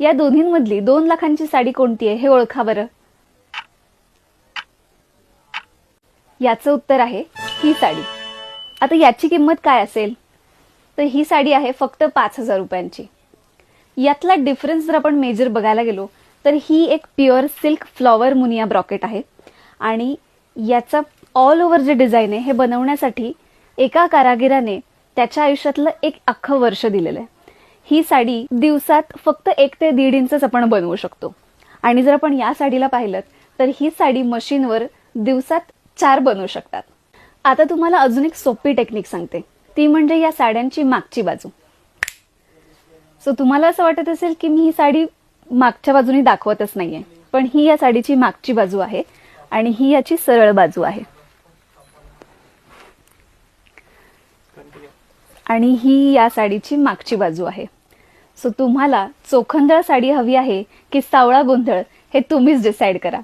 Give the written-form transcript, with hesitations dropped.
या दोन्हींमधली 2 लाखांची साडी कोणती आहे हे ओळखा बरं. याचं उत्तर आहे ही साडी. आता याची किंमत काय असेल, तर ही साडी आहे फक्त 5,000 रुपयांची. यातला डिफरन्स जर आपण मेजर बघायला गेलो तर ही एक प्युअर सिल्क फ्लॉवर मुनिया ब्रॉकेट आहे आणि याचा ऑल ओव्हर जे डिझाईन आहे हे बनवण्यासाठी एका कारागिराने त्याच्या आयुष्यातलं एक अख्खं वर्ष दिलेलं आहे. ही साडी दिवसात फक्त 1 ते 1.5 इंचच आपण बनवू शकतो आणि जर आपण या साडीला पाहिलं तर ही साडी मशीनवर दिवसात 4 बनवू शकतात. आता तुम्हाला अजून एक सोपी टेक्निक सांगते, ती म्हणजे या साड्यांची मागची बाजू. सो तुम्हाला असं वाटत असेल की मी ही साडी मागच्या बाजूने दाखवतच नाहीये, पण ही या साडीची मागची बाजू आहे आणि ही याची सरळ बाजू आहे आणि ही या साडीची मागची बाजू आहे. सो तुम्हाला चोखंदळ साडी हवी आहे की सावळा गोंधळ हे तुम्हीच डिसाईड करा.